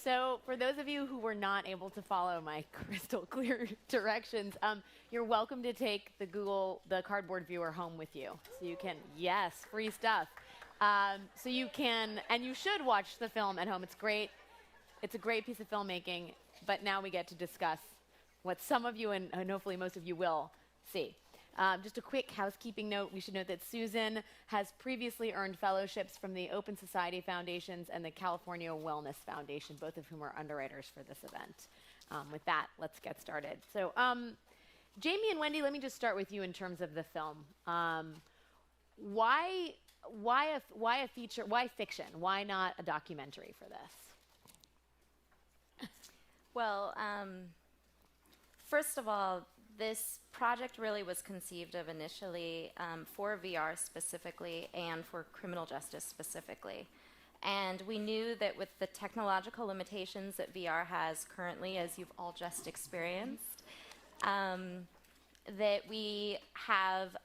So for those of you who were not able to follow my crystal clear directions, you're welcome to take the cardboard viewer home with you. So you can, yes, free stuff. So you can, and you should watch the film at home. It's great. It's a great piece of filmmaking, but now we get to discuss what some of you and hopefully most of you will see. Just a quick housekeeping note. We should note that Susan has previously earned fellowships from the Open Society Foundations and the California Wellness Foundation, both of whom are underwriters for this event. With that, let's get started. So, Jamie and Wendy, let me just start with you in terms of the film. Why a feature? Why fiction? Why not a documentary for this? Well, first of all, this project really was conceived of initially for VR specifically and for criminal justice specifically. And we knew that with the technological limitations that VR has currently, as you've all just experienced, that we have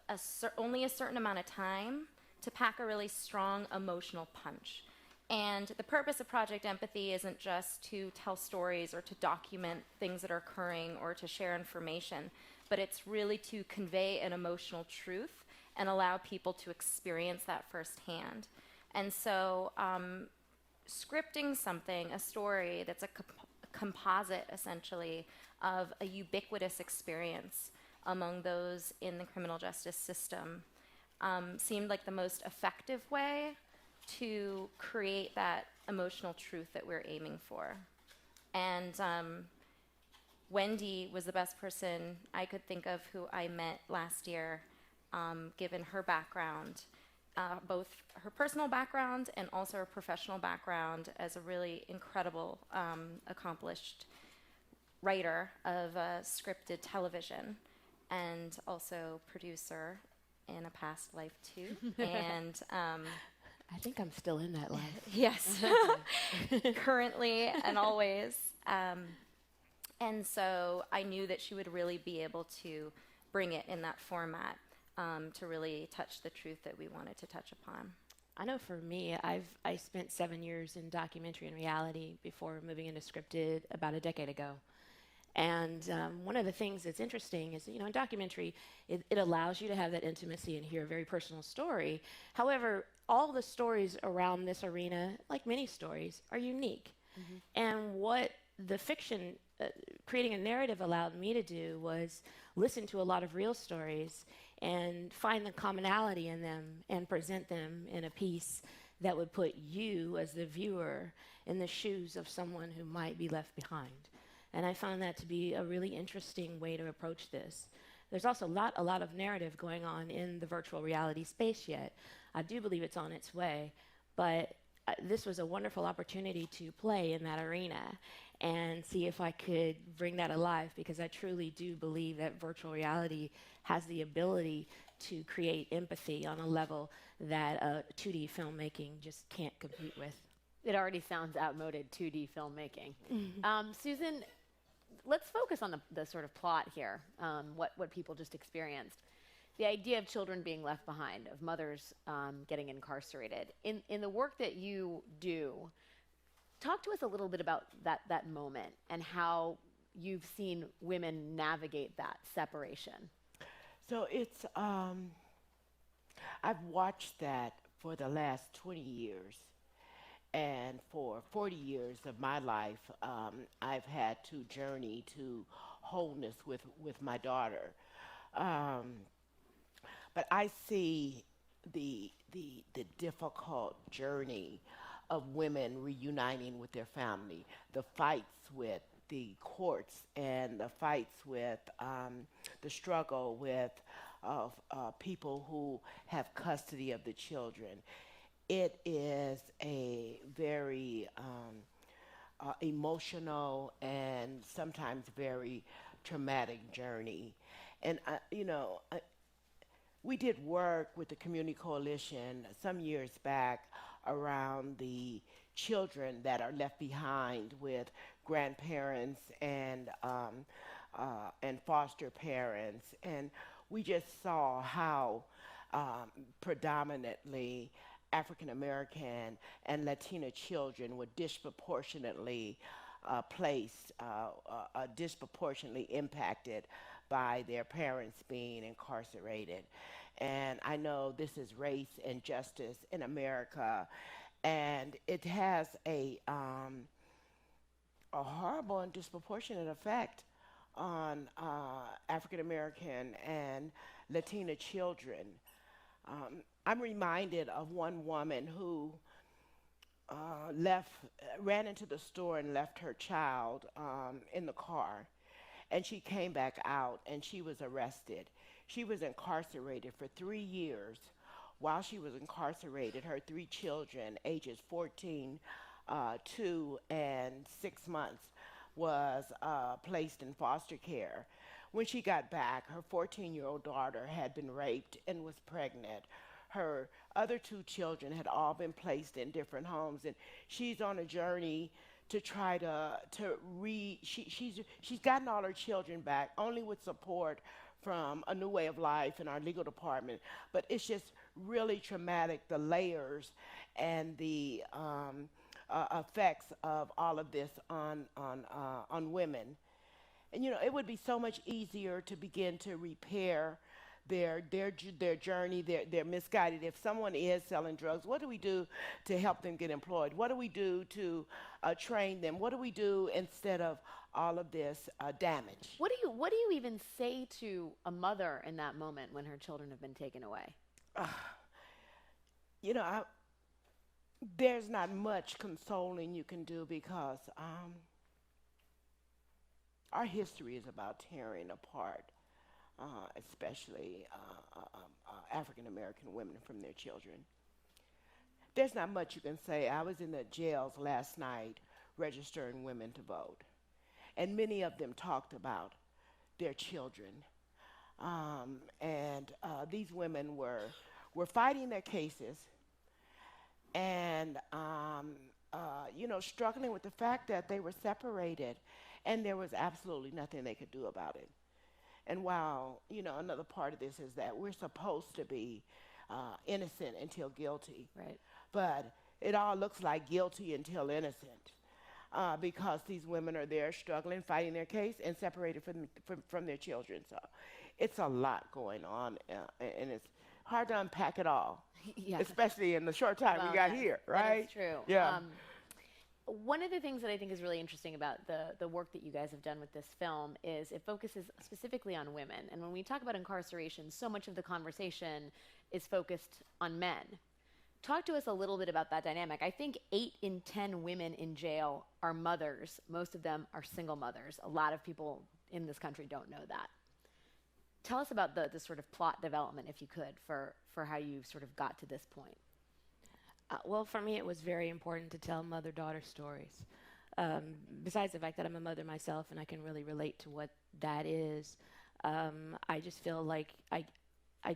only a certain amount of time to pack a really strong emotional punch. And the purpose of Project Empathy isn't just to tell stories or to document things that are occurring or to share information, but it's really to convey an emotional truth and allow people to experience that firsthand. And so scripting something, a story that's a composite, essentially, of a ubiquitous experience among those in the criminal justice system seemed like the most effective way to create that emotional truth that we're aiming for. And Wendy was the best person I could think of who I met last year, given her background, both her personal background and also her professional background as a really incredible, accomplished writer of scripted television and also producer in a past life too. And I think I'm still in that life. yes, currently and always. And so I knew that she would really be able to bring it in that format to really touch the truth that we wanted to touch upon. I know for me, I spent 7 years in documentary and reality before moving into scripted about a decade ago. And one of the things that's interesting is, in documentary, it allows you to have that intimacy and hear a very personal story. However, all the stories around this arena, like many stories, are unique. Mm-hmm. And what the fiction, creating a narrative allowed me to do was listen to a lot of real stories and find the commonality in them and present them in a piece that would put you as the viewer in the shoes of someone who might be left behind. And I found that to be a really interesting way to approach this. There's also a lot of narrative going on in the virtual reality space yet. I do believe it's on its way, but this was a wonderful opportunity to play in that arena and see if I could bring that alive, because I truly do believe that virtual reality has the ability to create empathy on a level that 2D filmmaking just can't compete with. It already sounds outmoded, 2D filmmaking. Mm-hmm. Susan, let's focus on the sort of plot here, what people just experienced. The idea of children being left behind, of mothers getting incarcerated. In the work that you do, talk to us a little bit about that moment and how you've seen women navigate that separation. So it's, I've watched that for the last 20 years. And for 40 years of my life, I've had to journey to wholeness with my daughter. But I see the difficult journey of women reuniting with their family, the fights with the courts and the fights with the struggle with people who have custody of the children. It is a very emotional and sometimes very traumatic journey. And, we did work with the Community Coalition some years back around the children that are left behind with grandparents and foster parents. And we just saw how predominantly African American and Latina children were disproportionately disproportionately impacted by their parents being incarcerated. And I know this is race and justice in America, and it has a horrible and disproportionate effect on African American and Latina children. I'm reminded of one woman who ran into the store and left her child in the car, and she came back out and she was arrested. She was incarcerated for 3 years. While she was incarcerated, her three children, ages 14, 2, and 6 months, was placed in foster care. When she got back, her 14-year-old daughter had been raped and was pregnant. Her other two children had all been placed in different homes, and she's on a journey to try she's gotten all her children back only with support from a new way of life in our legal department. But it's just really traumatic, the layers and the effects of all of this on women. And it would be so much easier to begin to repair their journey, their misguided. If someone is selling drugs, what do we do to help them get employed? What do we do to train them? What do we do instead of all of this damage? What do you even say to a mother in that moment when her children have been taken away? You know, there's not much consoling you can do, because our history is about tearing apart, especially African American women from their children. There's not much you can say. I was in the jails last night registering women to vote, and many of them talked about their children. And these women were fighting their cases and struggling with the fact that they were separated, and there was absolutely nothing they could do about it. And while, another part of this is that we're supposed to be innocent until guilty. Right. But it all looks like guilty until innocent, because these women are there struggling, fighting their case, and separated from their children. So it's a lot going on, and it's hard to unpack it all, Yeah. especially in the short time we got here, right? That's true. Yeah. One of the things that I think is really interesting about the work that you guys have done with this film is it focuses specifically on women. And when we talk about incarceration, so much of the conversation is focused on men. Talk to us a little bit about that dynamic. I think 8 in 10 women in jail are mothers. Most of them are single mothers. A lot of people in this country don't know that. Tell us about the sort of plot development, if you could, for how you sort of got to this point. Well, for me, it was very important to tell mother-daughter stories. Besides the fact that I'm a mother myself and I can really relate to what that is, I just feel like I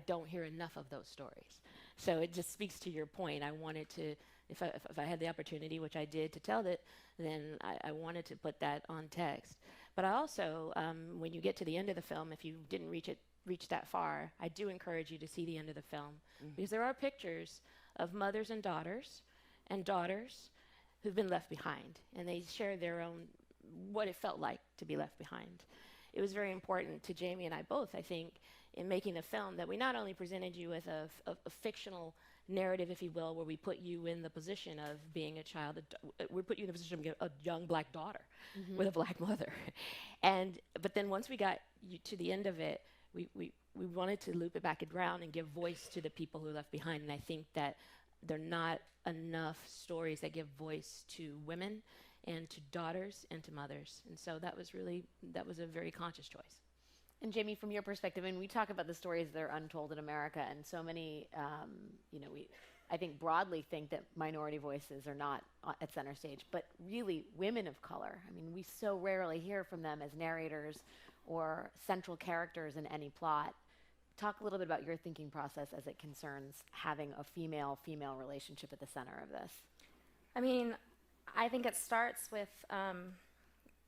don't hear enough of those stories. So it just speaks to your point. I wanted to, if I had the opportunity, which I did, to tell it, then I wanted to put that on text. But I also, when you get to the end of the film, if you didn't reach that far, I do encourage you to see the end of the film, because there are pictures of mothers and daughters who've been left behind, and they share their own, what it felt like to be left behind. It was very important to Jamie and I both, I think, in making the film, that we not only presented you with a fictional narrative, if you will, where we put you in the position of being a child, we put you in the position of being a young black daughter with a black mother. But then once we got you to the end of it, we wanted to loop it back around and give voice to the people who are left behind. And I think that there are not enough stories that give voice to women and to daughters and to mothers. And so that was a very conscious choice. And Jamie, from your perspective, we talk about the stories that are untold in America, and so many, I think broadly think that minority voices are not at center stage, but really women of color. We so rarely hear from them as narrators or central characters in any plot. Talk a little bit about your thinking process as it concerns having a female-female relationship at the center of this. I think it starts with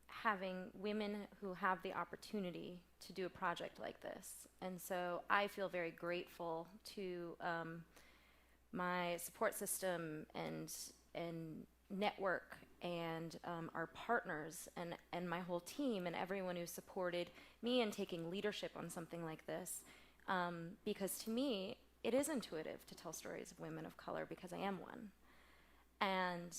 having women who have the opportunity to do a project like this. And so I feel very grateful to my support system and network and our partners and my whole team and everyone who supported me in taking leadership on something like this. Because to me, it is intuitive to tell stories of women of color because I am one. And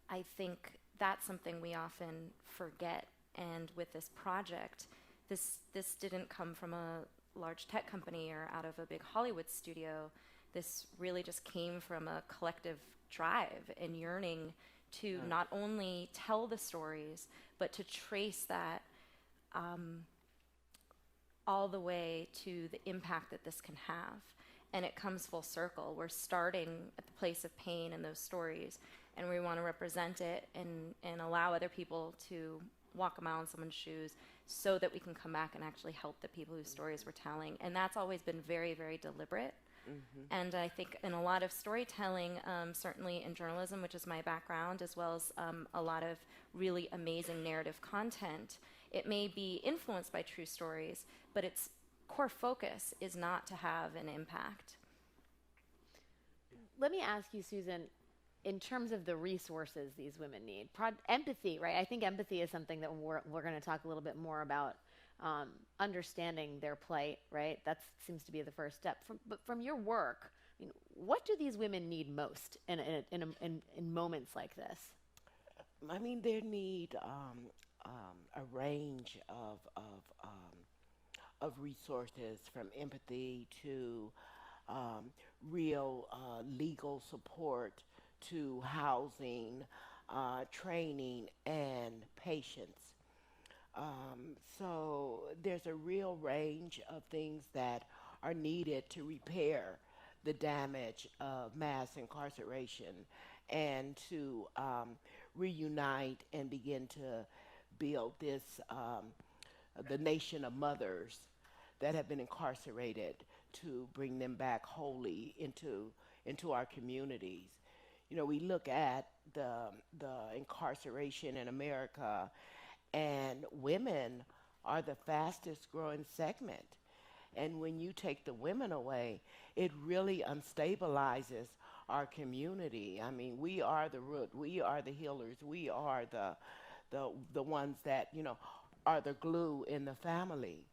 I think that's something we often forget. And with this project, this didn't come from a large tech company or out of a big Hollywood studio. This really just came from a collective drive and yearning to not only tell the stories, but to trace that all the way to the impact that this can have. And it comes full circle. We're starting at the place of pain in those stories, and we want to represent it and allow other people to walk a mile in someone's shoes so that we can come back and actually help the people whose stories we're telling. And that's always been very, very deliberate. And I think in a lot of storytelling, certainly in journalism, which is my background, as well as a lot of really amazing narrative content, it may be influenced by true stories, but its core focus is not to have an impact. Let me ask you, Susan, in terms of the resources these women need, empathy, right? I think empathy is something that we're going to talk a little bit more about. Understanding their plight, right? That seems to be the first step. But from your work, I mean, what do these women need most in moments like this? I mean, they need a range of resources, from empathy to real legal support to housing, training, and patience. So there's a real range of things that are needed to repair the damage of mass incarceration and to reunite and begin to build this, the nation of mothers that have been incarcerated, to bring them back wholly into our communities. You know, we look at the incarceration in America, and women are the fastest growing segment. And when you take the women away, it really unstabilizes our community. I mean, we are the root, we are the healers, we are the ones that, you know, are the glue in the family.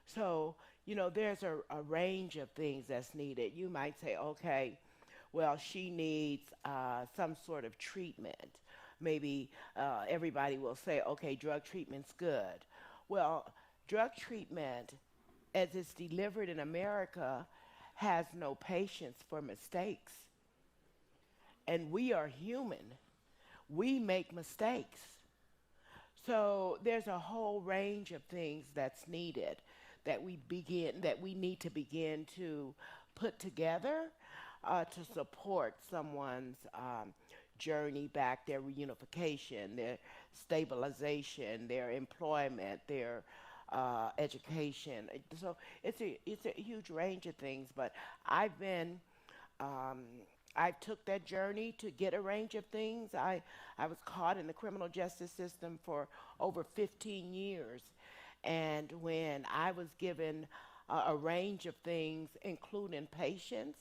So, you know, there's a range of things that's needed. You might say, okay, well, she needs some sort of treatment. Maybe everybody will say, okay, drug treatment's good. Well, drug treatment, as it's delivered in America, has no patience for mistakes. And we are human. We make mistakes. So there's a whole range of things that's needed that we need to begin to put together to support someone's journey back, their reunification, their stabilization, their employment, their education. So it's a huge range of things, but I took that journey to get a range of things. I was caught in the criminal justice system for over 15 years, and when I was given a range of things, including patience,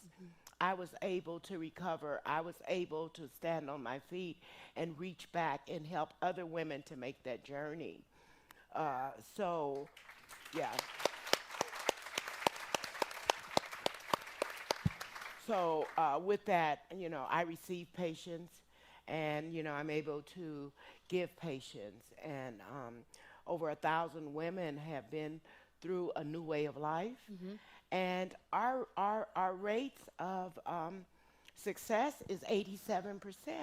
I was able to recover. I was able to stand on my feet and reach back and help other women to make that journey. So, yeah. So with that, you know, I receive patience, and, you know, I'm able to give patience. And over 1,000 women have been through a new way of life. And our rates of success is 87%.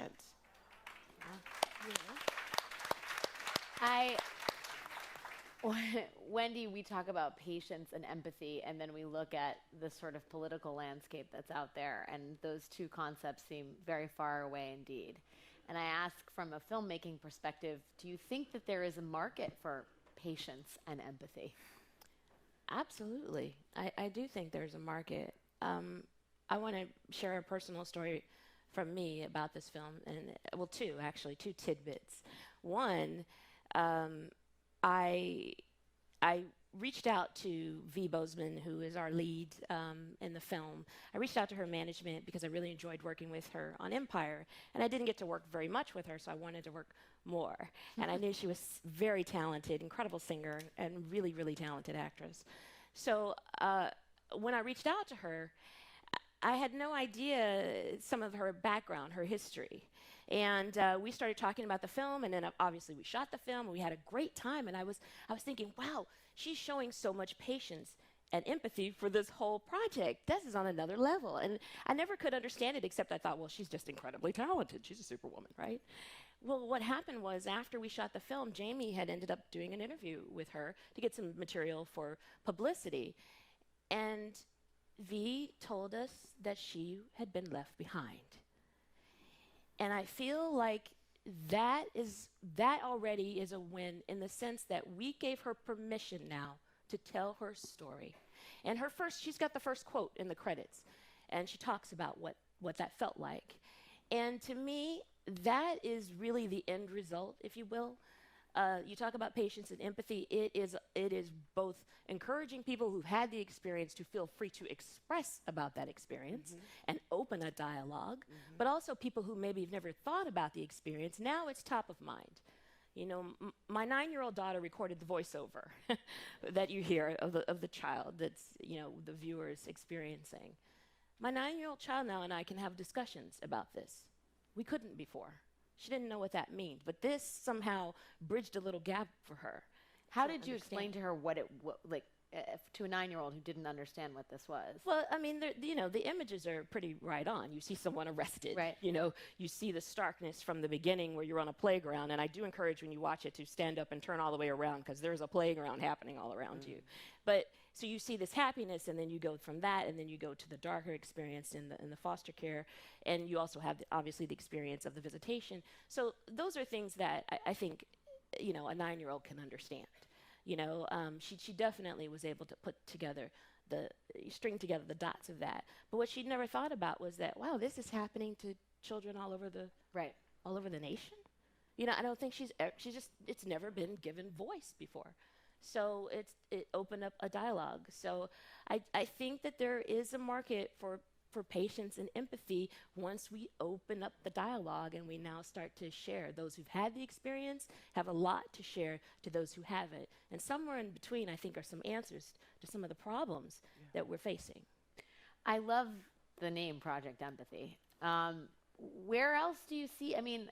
Wendy, we talk about patience and empathy, and then we look at the sort of political landscape that's out there, and those two concepts seem very far away indeed. And I ask, from a filmmaking perspective, do you think that there is a market for patience and empathy? Absolutely. I do think there's a market. I want to share a personal story from me about this film, and well, two tidbits. One, I reached out to V. Bozeman, who is our lead in the film. I reached out to her management because I really enjoyed working with her on Empire, and I didn't get to work very much with her, so I wanted to work more. And I knew she was very talented, incredible singer, and really, really talented actress. So when I reached out to her, I had no idea some of her background, her history. And we started talking about the film, and then obviously we shot the film, and we had a great time. And I was thinking, wow, she's showing so much patience and empathy for this whole project. This is on another level. And I never could understand it, except I thought, well, she's just incredibly talented. She's a superwoman, right? Well, what happened was after we shot the film, Jamie had ended up doing an interview with her to get some material for publicity. And V told us that she had been left behind. And I feel like that already is a win in the sense that we gave her permission now to tell her story. And she's got the first quote in the credits, and she talks about what that felt like. And to me, that is really the end result, if you will. You talk about patience and empathy. It is both encouraging people who've had the experience to feel free to express about that experience and open a dialogue, but also people who maybe have never thought about the experience. Now it's top of mind. You know, my 9-year-old daughter recorded the voiceover that you hear of the child that's, you know, the viewer's experiencing. My 9-year-old child now and I can have discussions about this. We couldn't before. She didn't know what that means, but this somehow bridged a little gap for her. How did you explain to her to a 9-year-old who didn't understand what this was? Well, I mean, the images are pretty right on. You see someone arrested. Right. You know, you see the starkness from the beginning where you're on a playground, and I do encourage when you watch it to stand up and turn all the way around because there's a playground happening all around you. But so you see this happiness, and then you go from that, and then you go to the darker experience in the foster care, and you also have obviously the experience of the visitation. So those are things that I think, you know, a 9-year-old can understand. You know, she definitely was able to string together the dots of that. But what she'd never thought about was that, wow, this is happening to children all over the nation. You know, I don't think it's never been given voice before. So it opened up a dialogue. So I think that there is a market for patience and empathy once we open up the dialogue and we now start to share. Those who've had the experience have a lot to share to those who haven't. And somewhere in between, I think, are some answers to some of the problems that we're facing. I love the name Project Empathy. Where else do you see, I mean,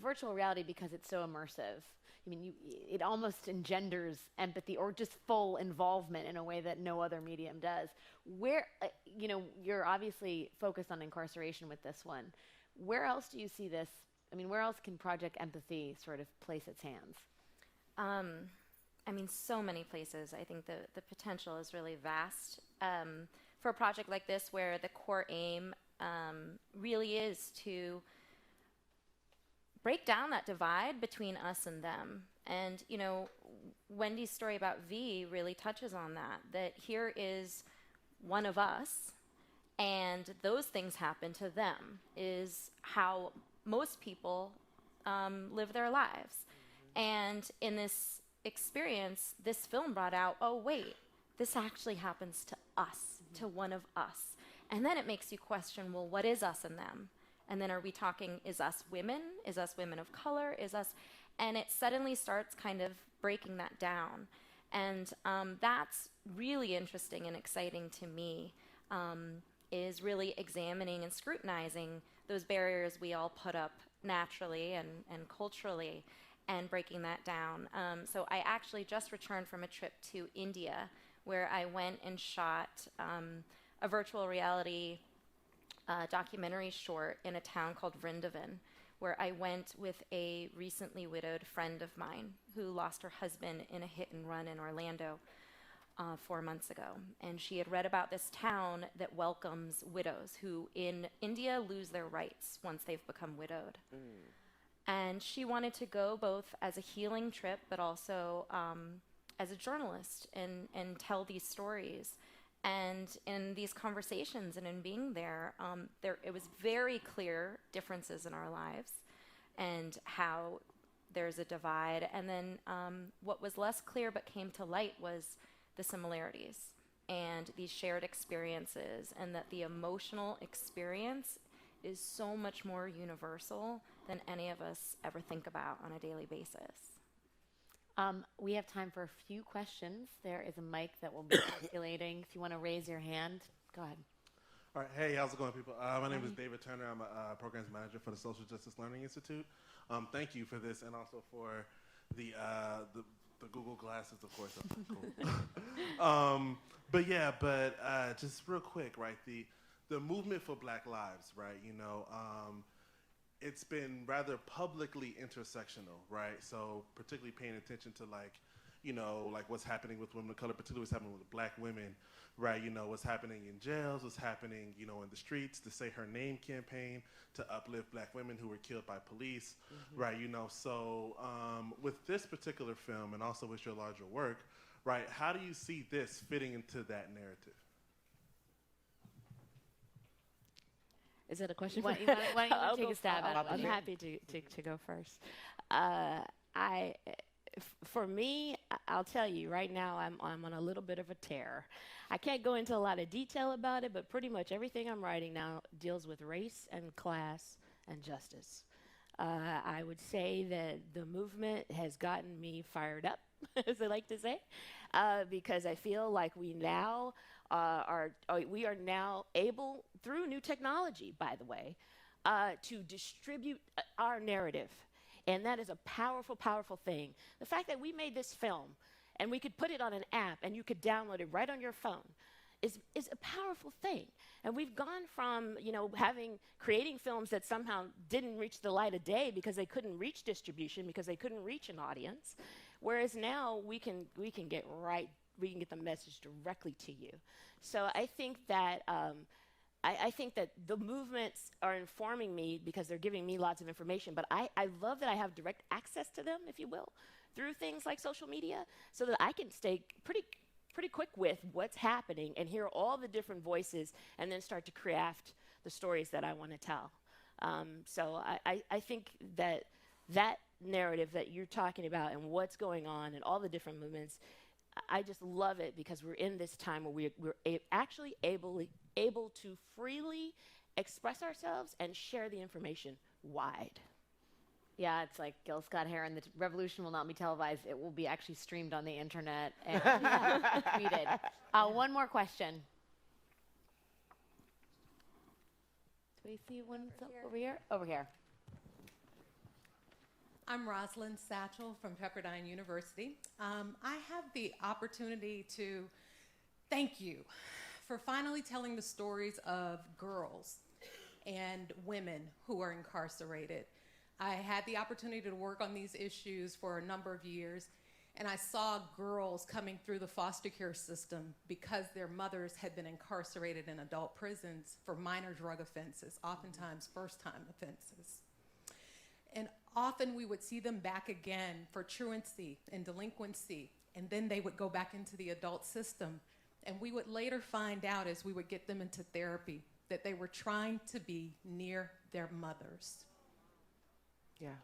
virtual reality, because it's so immersive, I mean, it almost engenders empathy or just full involvement in a way that no other medium does. Where, you know, you're obviously focused on incarceration with this one. Where else do you see this? I mean, where else can Project Empathy sort of place its hands? I mean, so many places. I think the potential is really vast. For a project like this, where the core aim really is to break down that divide between us and them. And, you know, Wendy's story about V really touches on that here is one of us, and those things happen to them, is how most people live their lives. And in this experience, this film brought out, oh, wait, this actually happens to us, to one of us. And then it makes you question, well, what is us and them? And then are we talking, is us women? Is us women of color? Is us, and it suddenly starts kind of breaking that down. And that's really interesting and exciting to me, is really examining and scrutinizing those barriers we all put up naturally and culturally and breaking that down. So I actually just returned from a trip to India where I went and shot a virtual reality documentary short in a town called Vrindavan, where I went with a recently widowed friend of mine who lost her husband in a hit and run in Orlando 4 months ago. And she had read about this town that welcomes widows who in India lose their rights once they've become widowed. And she wanted to go both as a healing trip, but also as a journalist and tell these stories. And in these conversations and in being there, it was very clear differences in our lives and how there's a divide. And then what was less clear but came to light was the similarities and these shared experiences, and that the emotional experience is so much more universal than any of us ever think about on a daily basis. We have time for a few questions. There is a mic that will be circulating. If you want to raise your hand, go ahead. All right. Hey, how's it going, people? My name is David Turner. I'm a programs manager for the Social Justice Learning Institute. Thank you for this, and also for the Google glasses, of course. That's cool. But just real quick, right? The movement for Black Lives, right? You know, it's been rather publicly intersectional, right? So particularly paying attention to like what's happening with women of color, particularly what's happening with Black women, right? You know, what's happening in jails, what's happening, in the streets, the Say Her Name campaign to uplift Black women who were killed by police, right? So with this particular film and also with your larger work, right, how do you see this fitting into that narrative? Is that a question? Why don't you take a stab at it? I'm happy to go first. For me, I'll tell you right now, I'm on a little bit of a tear. I can't go into a lot of detail about it, but pretty much everything I'm writing now deals with race and class and justice. I would say that the movement has gotten me fired up, as I like to say, because I feel like we are now able, through new technology, by the way, to distribute our narrative. And that is a powerful, powerful thing. The fact that we made this film and we could put it on an app and you could download it right on your phone is a powerful thing. And we've gone from, creating films that somehow didn't reach the light of day because they couldn't reach distribution, because they couldn't reach an audience, whereas now we can get the message directly to you. So I think that I think that the movements are informing me because they're giving me lots of information, but I love that I have direct access to them, if you will, through things like social media, so that I can stay pretty quick with what's happening and hear all the different voices and then start to craft the stories that I want to tell. So I think that narrative that you're talking about and what's going on and all the different movements, I just love it because we're in this time where we're actually able to freely express ourselves and share the information wide. Yeah, it's like Gil Scott-Heron, the revolution will not be televised. It will be actually streamed on the internet and tweeted. One more question. Do we see one over here? Over here. I'm Rosalind Satchel from Pepperdine University. I have the opportunity to thank you for finally telling the stories of girls and women who are incarcerated. I had the opportunity to work on these issues for a number of years, and I saw girls coming through the foster care system because their mothers had been incarcerated in adult prisons for minor drug offenses, oftentimes first-time offenses. And often we would see them back again for truancy and delinquency, and then they would go back into the adult system. And we would later find out, as we would get them into therapy, that they were trying to be near their mothers. Yeah.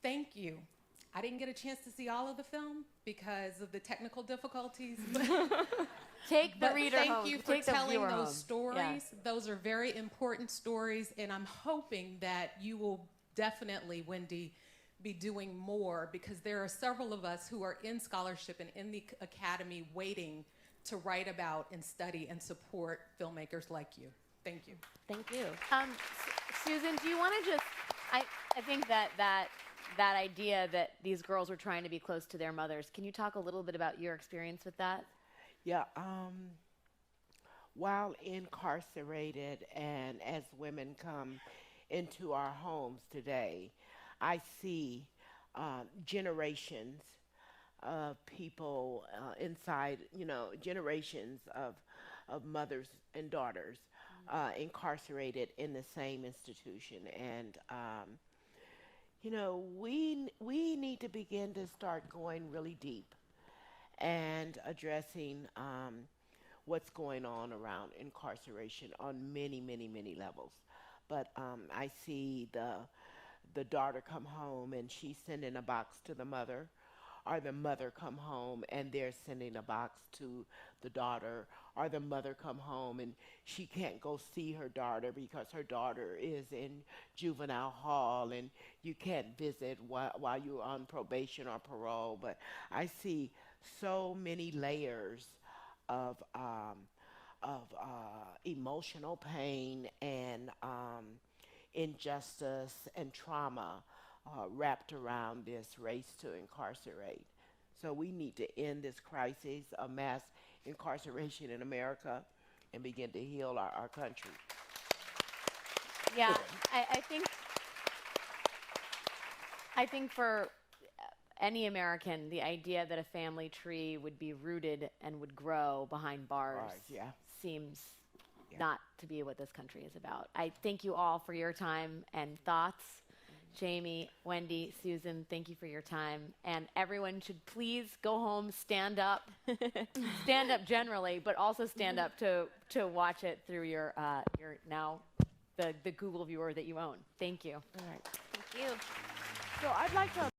Thank you. I didn't get a chance to see all of the film because of the technical difficulties. Take the reader home. Thank you for Take the telling viewer those home. stories. Yeah. Those are very important stories, and I'm hoping that you will definitely, Wendy, be doing more, because there are several of us who are in scholarship and in the academy waiting to write about and study and support filmmakers like you. Thank you. Thank you. Susan, do you want to just, I think that idea that these girls were trying to be close to their mothers, can you talk a little bit about your experience with that? Yeah. While incarcerated and as women come into our homes today, I see generations of people inside, generations of mothers and daughters incarcerated in the same institution. And, we need to begin to start going really deep and addressing what's going on around incarceration on many, many, many levels. But I see the daughter come home and she's sending a box to the mother, or the mother come home and they're sending a box to the daughter, or the mother come home and she can't go see her daughter because her daughter is in juvenile hall and you can't visit while you're on probation or parole. But I see so many layers of emotional pain and injustice and trauma wrapped around this race to incarcerate. So we need to end this crisis of mass incarceration in America and begin to heal our country. Yeah, I think for any American, the idea that a family tree would be rooted and would grow behind bars Yeah. seems not to be what this country is about. I thank you all for your time and thoughts. Jamie, Wendy, Susan, thank you for your time. And everyone should please go home, stand up, stand up generally, but also stand up to watch it through your now the Google viewer that you own. Thank you. All right. Thank you. So I'd like to